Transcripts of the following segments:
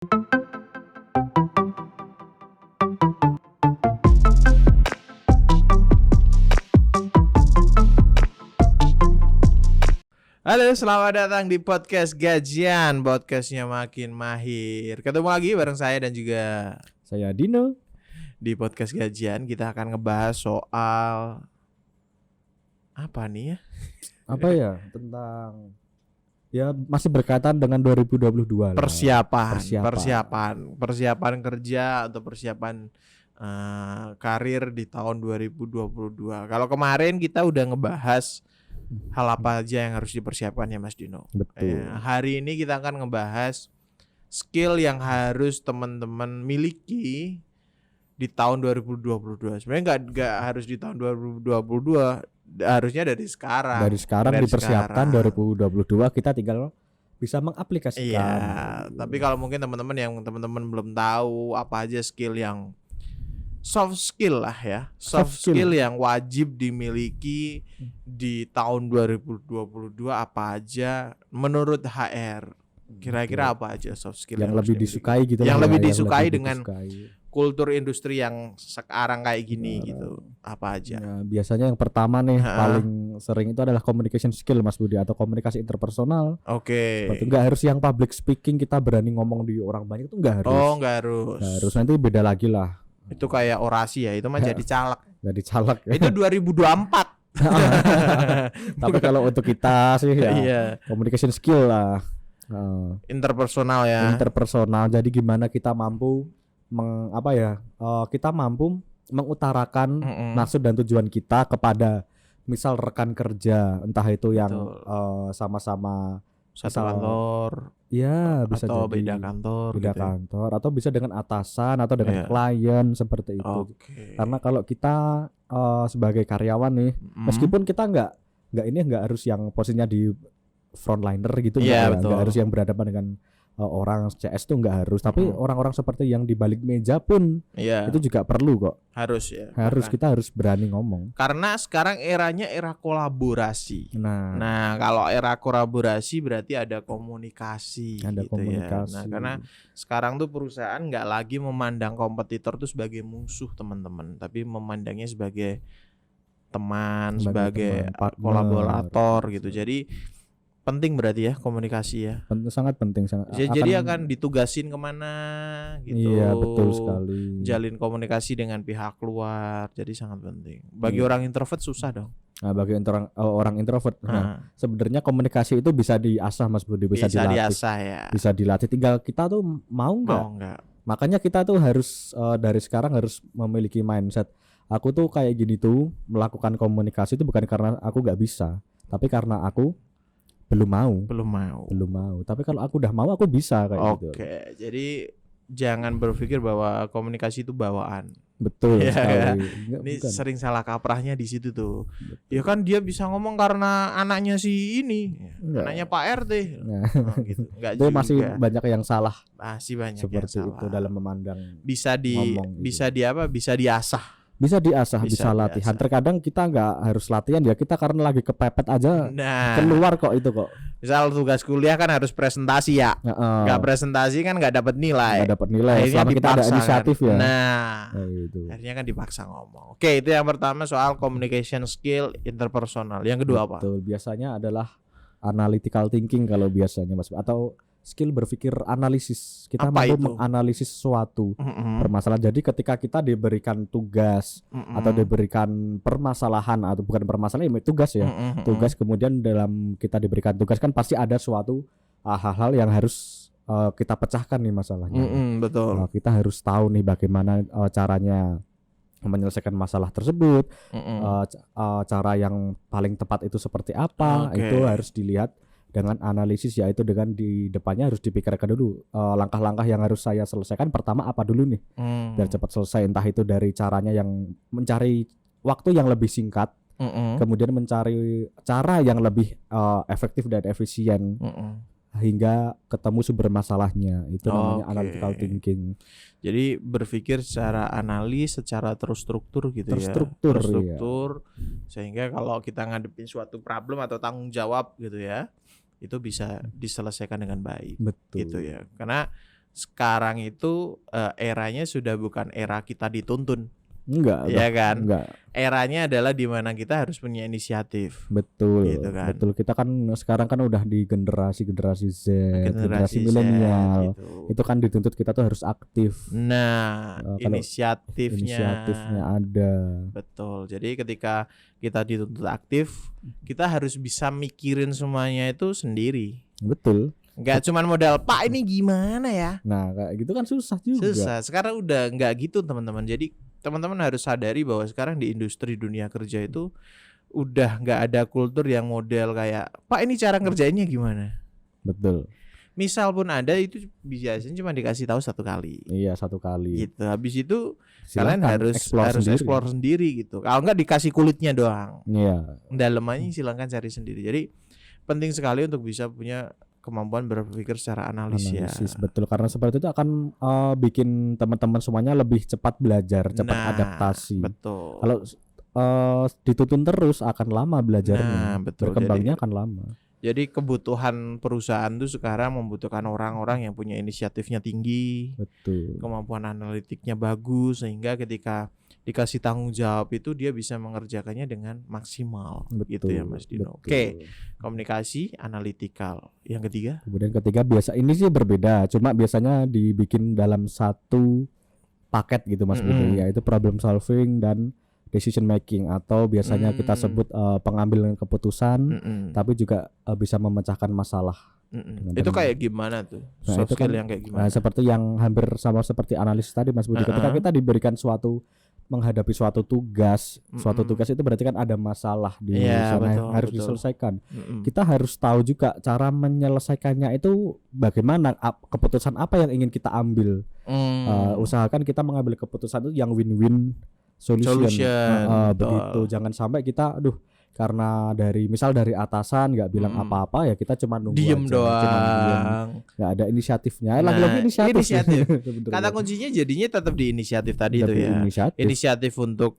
Halo, selamat datang di podcast Gajian, podcastnya makin mahir. Ketemu lagi bareng saya dan juga Saya Dino. di podcast Gajian kita akan ngebahas soal apa nih ya? Apa ya? Tentang ya masih berkaitan dengan 2022 lah. Persiapan kerja atau persiapan karir di tahun 2022. Kalau kemarin kita udah ngebahas hal apa aja yang harus dipersiapkan ya Mas Dino. Betul. Hari ini kita akan ngebahas skill yang harus teman-teman miliki di tahun 2022. Sebenarnya nggak harus di tahun 2022, harusnya dari sekarang. Dari sekarang dipersiapkan 2022 kita tinggal bisa mengaplikasikan. Iya, tapi kalau mungkin teman-teman belum tahu apa aja skill yang soft skill lah ya. Soft skill yang wajib dimiliki di tahun 2022 apa aja menurut HR. Kira-kira apa aja soft skill yang lebih disukai gitu yang lah. lebih disukai dengan kultur industri yang sekarang kayak gini gitu. Apa aja? Ya, biasanya yang pertama nih paling sering itu adalah communication skill Mas Budi, atau komunikasi interpersonal. Oke. Enggak harus yang public speaking, kita berani ngomong di orang banyak itu enggak harus. Oh, enggak harus. Nggak harus, nanti beda lagi lah. Itu kayak orasi ya, itu mah jadi caleg. Jadi caleg. Itu 2024. Tapi kalau untuk kita sih ya Iya. communication skill lah. Interpersonal ya. Interpersonal. Jadi gimana kita mampu kita mampu mengutarakan maksud dan tujuan kita kepada misal rekan kerja, entah itu yang sama-sama satu kantor, ya bisa atau jadi beda kantor, beda gitu ya. kantor, atau bisa dengan atasan atau dengan klien seperti itu. Karena kalau kita sebagai karyawan nih, meskipun kita nggak harus yang posisinya di frontliner gitu, nggak harus yang berhadapan dengan orang CS tuh nggak harus, tapi orang-orang seperti yang di balik meja pun itu juga perlu kok. Harus ya. Kita harus berani ngomong. Karena sekarang eranya era kolaborasi. Nah, kalau era kolaborasi berarti ada komunikasi. Ada gitu komunikasi. Ya. Nah, karena sekarang tuh perusahaan nggak lagi memandang kompetitor tuh sebagai musuh teman-teman, tapi memandangnya sebagai teman, sebagai kolaborator gitu. Jadi penting berarti ya komunikasi ya. Sangat penting. Jadi akan ditugasin kemana gitu. Iya, betul sekali. Jalin komunikasi dengan pihak luar, jadi sangat penting. Bagi orang introvert susah dong. Nah, bagi orang introvert, sebenarnya komunikasi itu bisa diasah Mas Budi, bisa dilatih. Diasah ya. Bisa dilatih, tinggal kita tuh mau nggak. Makanya kita tuh harus dari sekarang harus memiliki mindset. Aku tuh kayak gini tuh melakukan komunikasi itu bukan karena aku nggak bisa, tapi karena aku belum mau. Tapi kalau aku udah mau, aku bisa kayak gitu. Oke, jadi jangan berpikir bahwa komunikasi itu bawaan. Betul ya, sekali. Ini sering salah kaprahnya di situ tuh. Betul. Ya kan dia bisa ngomong karena anaknya si ini, anaknya Pak RT. Gitu. Itu masih banyak yang salah. Masih banyak seperti yang itu salah. dalam memandang. Bisa diasah. Bisa diasah, bisa latihan. Terkadang kita nggak harus latihan ya, kita karena lagi kepepet aja keluar kok itu kok. Misal tugas kuliah kan harus presentasi ya, nggak presentasi kan nggak dapat nilai. Selama kita ada inisiatif kan? Gitu. Akhirnya kan dipaksa ngomong. Oke, itu yang pertama soal communication skill interpersonal. Yang kedua apa? Betul, biasanya adalah analytical thinking kalau biasanya Mas, atau skill berpikir analisis. Kita mampu menganalisis sesuatu permasalahan. Jadi ketika kita diberikan tugas atau diberikan permasalahan, atau bukan permasalahan, tugas ya. Tugas, kemudian dalam kita diberikan tugas kan pasti ada suatu hal-hal yang harus kita pecahkan nih masalahnya. Betul. Kita harus tahu nih bagaimana caranya menyelesaikan masalah tersebut. Cara yang paling tepat itu seperti apa? Itu harus dilihat dengan analisis, yaitu dengan di depannya harus dipikirkan dulu langkah-langkah yang harus saya selesaikan. Pertama apa dulu nih biar cepat selesai, entah itu dari caranya yang mencari waktu yang lebih singkat, kemudian mencari cara yang lebih efektif dan efisien hingga ketemu sumber masalahnya. Itu namanya analytical thinking. Jadi berpikir secara analis, secara terstruktur gitu terstruktur, ya. Terstruktur sehingga kalau kita ngadepin suatu problem atau tanggung jawab gitu ya, itu bisa diselesaikan dengan baik. Betul. Gitu ya. Karena sekarang itu eranya sudah bukan era kita dituntun. Enggak, Ya kan? enggak. Eranya adalah di mana kita harus punya inisiatif. Betul, Gitu kan. betul. Kita kan sekarang kan udah di generasi Z, generasi Generasi Z, milenial. gitu. Itu kan dituntut kita tuh harus aktif. Nah, Kalau inisiatifnya ada. betul. Jadi ketika kita dituntut aktif, kita harus bisa mikirin semuanya itu sendiri. Betul. Nggak cuman modal Pak ini gimana ya? Nah, kayak gitu kan susah juga. Susah. Sekarang udah nggak gitu teman-teman. Jadi teman-teman harus sadari bahwa sekarang di industri dunia kerja itu udah nggak ada kultur yang model kayak Pak ini cara ngerjainnya gimana. Betul. Misal pun ada itu biasanya cuma dikasih tahu 1 kali. Iya, 1 kali. Gitu. Habis itu Silakan kalian harus explore sendiri gitu. Kalau nggak dikasih kulitnya doang. Iya. Dalamannya silakan cari sendiri. Jadi penting sekali untuk bisa punya kemampuan berpikir secara analisis. Betul, karena seperti itu akan bikin teman-teman semuanya lebih cepat belajar, cepat adaptasi. Betul. Kalau dituntun terus akan lama belajarnya. Betul. Berkembangnya akan lama. Jadi kebutuhan perusahaan tuh sekarang membutuhkan orang-orang yang punya inisiatifnya tinggi, betul, kemampuan analitiknya bagus, sehingga ketika dikasih tanggung jawab itu dia bisa mengerjakannya dengan maksimal. Betul, gitu ya Mas Dino. betul. Oke, komunikasi analytical. Yang ketiga? Kemudian ketiga biasa ini sih berbeda, cuma biasanya dibikin dalam satu paket gitu Mas Budi, yaitu problem solving dan decision making, atau biasanya kita sebut pengambilan keputusan, tapi juga bisa memecahkan masalah. Itu kayak gimana tuh? Nah, Soft itu skill kan, yang kayak gimana? seperti yang hampir sama seperti analisis tadi Mas Budi. Ketika kita diberikan menghadapi suatu tugas, suatu tugas itu berarti kan ada masalah di sana yang harus diselesaikan. Kita harus tahu juga cara menyelesaikannya itu bagaimana, keputusan apa yang ingin kita ambil. Usahakan kita mengambil keputusan itu yang win-win solution. Begitu. Jangan sampai kita karena misal dari atasan nggak bilang apa-apa, ya kita cuma nunggu diem aja, doang, nggak ada inisiatifnya. Lagi-lagi inisiatif. Kata kuncinya jadinya tetap di inisiatif tadi itu ya. Inisiatif untuk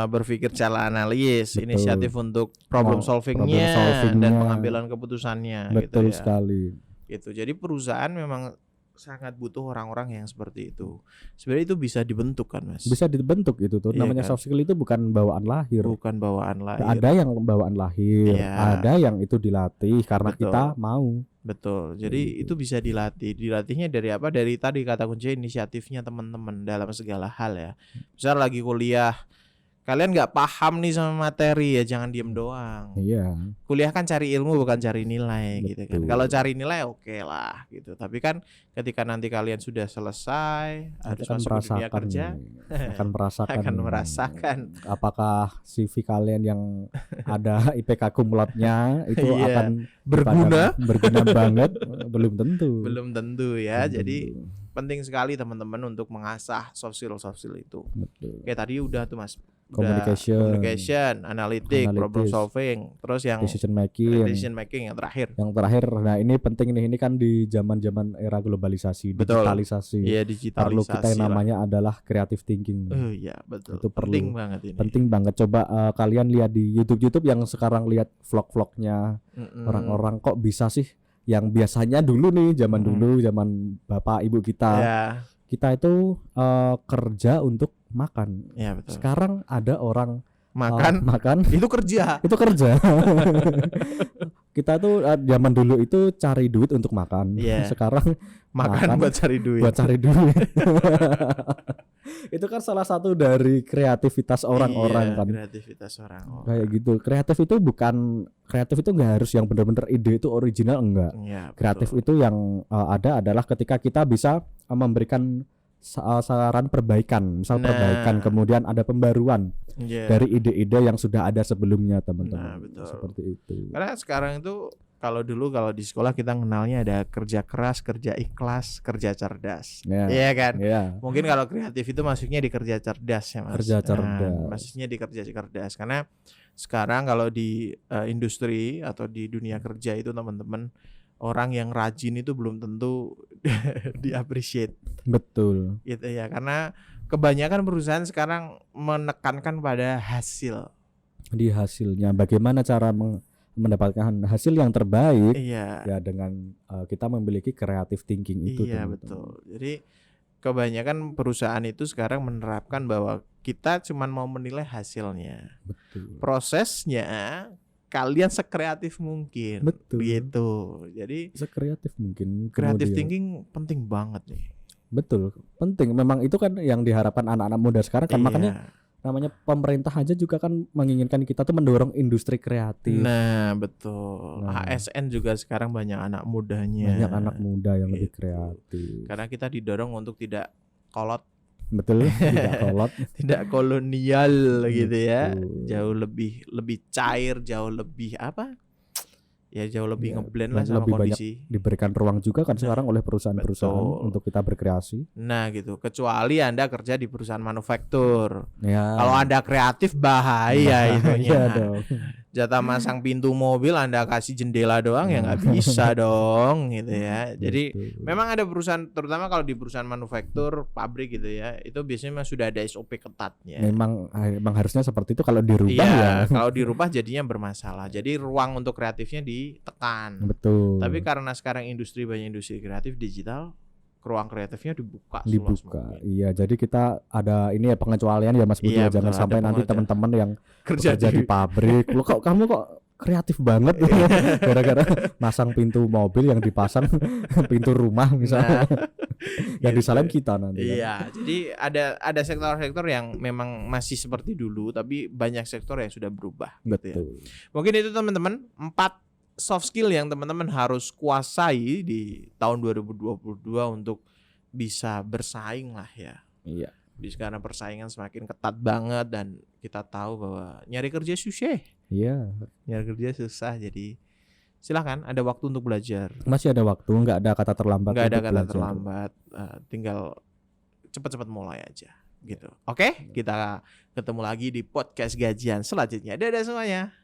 berpikir secara analis, inisiatif untuk problem solvingnya dan pengambilan keputusannya. Betul gitu ya. sekali. Gitu. Jadi perusahaan memang sangat butuh orang-orang yang seperti itu. Sebenarnya itu bisa dibentuk kan Mas? Bisa dibentuk itu tuh. Namanya kan? Soft skill itu bukan bawaan lahir. Bukan bawaan lahir. Ada yang bawaan lahir, ada yang itu dilatih karena kita mau. Betul. Jadi itu bisa dilatih. Dilatihnya dari apa? Dari tadi kata kunci inisiatifnya teman-teman dalam segala hal ya. Misal lagi kuliah, kalian nggak paham nih sama materi, ya jangan diem doang. Iya. Kuliah kan cari ilmu bukan cari nilai. Betul. Gitu kan. Kalau cari nilai oke lah gitu. Tapi kan ketika nanti kalian sudah selesai, harus masuk ke dunia kerja, akan merasakan apakah CV kalian yang ada IPK cum laude-nya itu akan berguna banget. Belum tentu ya. Jadi penting sekali teman-teman untuk mengasah soft skill itu. Betul. Kayak tadi udah tuh Mas. Communication, analitik, problem solving, terus yang decision making yang terakhir. Nah ini penting nih, ini kan di zaman era globalisasi, digitalisasi. Iya, digitalisasi. Perlu kita yang namanya adalah creative thinking. Iya, betul. Itu penting banget ini. Penting banget. Coba kalian lihat di YouTube yang sekarang, lihat vlog-vlognya orang-orang, kok bisa sih yang biasanya dulu nih, zaman bapak ibu kita. Kita itu kerja untuk makan. Ya, betul. Sekarang ada orang makan itu kerja. Kita tuh zaman dulu itu cari duit untuk makan. Sekarang makan buat cari duit. Itu kan salah satu dari kreativitas orang-orang kan. Kreativitas orang-orang. Kayak gitu. Kreatif itu nggak harus yang benar-benar ide itu original, enggak. Kreatif itu yang ada adalah ketika kita bisa memberikan saran perbaikan, misal perbaikan, kemudian ada pembaruan dari ide-ide yang sudah ada sebelumnya, teman-teman. Betul. Seperti itu. Karena sekarang itu kalau di sekolah kita kenalnya ada kerja keras, kerja ikhlas, kerja cerdas. Iya kan? Mungkin kalau kreatif itu masuknya di kerja cerdas ya Mas. Kerja cerdas. Masuknya di kerja cerdas karena sekarang kalau di industri atau di dunia kerja itu teman-teman, orang yang rajin itu belum tentu di-appreciate. Betul. Gitu ya, karena kebanyakan perusahaan sekarang menekankan pada hasil. Di hasilnya, bagaimana cara mendapatkan hasil yang terbaik Iya. ya dengan kita memiliki creative thinking itu. Iya, betul. Jadi kebanyakan perusahaan itu sekarang menerapkan bahwa kita cuman mau menilai hasilnya. Betul. Prosesnya kalian sekreatif mungkin. Betul. Gitu. Jadi Sekreatif mungkin. creative kemudian. thinking penting banget nih. Betul, penting. Memang itu kan yang diharapkan anak-anak muda sekarang kan. Iya. Makanya namanya pemerintah aja juga kan menginginkan kita tuh mendorong industri kreatif. Nah, betul. Nah. ASN juga sekarang banyak anak mudanya. Banyak anak muda yang lebih Gitu. kreatif. Karena kita didorong untuk tidak kolot, Betul, tidak kolot. tidak kolonial gitu ya. Betul. Jauh lebih cair, jauh lebih apa? Ya jauh lebih Ya, ngeblend dan lah sama lebih banyak kondisi. Diberikan ruang juga kan sekarang oleh perusahaan-perusahaan betul. untuk kita berkreasi. Nah gitu. Kecuali Anda kerja di perusahaan manufaktur. Ya. Kalau Anda kreatif bahaya itunya. Iya dong. Jatah masang pintu mobil Anda kasih jendela doang ya nggak bisa dong gitu ya. Jadi Betul. memang ada perusahaan, terutama kalau di perusahaan manufaktur, pabrik gitu ya, itu biasanya memang sudah ada SOP ketatnya. memang harusnya seperti itu. Kalau dirubah Iya, ya. kalau dirubah jadinya bermasalah. Jadi ruang untuk kreatifnya ditekan. Betul. Tapi karena sekarang banyak industri kreatif digital, ruang kreatifnya dibuka. Dibuka. Iya, jadi kita ada ini ya pengecualian ya Mas Budi. Iya, Jangan betul, sampai ada nanti pengecualian. teman-teman yang Kerja kerja di pabrik, lo kok kamu kok kreatif banget gara-gara masang pintu mobil yang dipasang pintu rumah misalnya. Yang Gitu. disalahin kita nanti. kan. Iya, jadi ada sektor-sektor yang memang masih seperti dulu, tapi banyak sektor yang sudah berubah. Gitu ya. Betul. Mungkin itu teman-teman 4 soft skill yang teman-teman harus kuasai di tahun 2022 untuk bisa bersaing lah ya. Iya. Karena persaingan semakin ketat banget dan kita tahu bahwa nyari kerja susah. Iya. Nyari kerja susah, jadi silakan ada waktu untuk belajar. Masih ada waktu, nggak ada kata terlambat. Nggak ada untuk kata belajar. terlambat, tinggal cepat-cepat mulai aja gitu. Oke, kita ketemu lagi di podcast gajian selanjutnya. Dadah semuanya.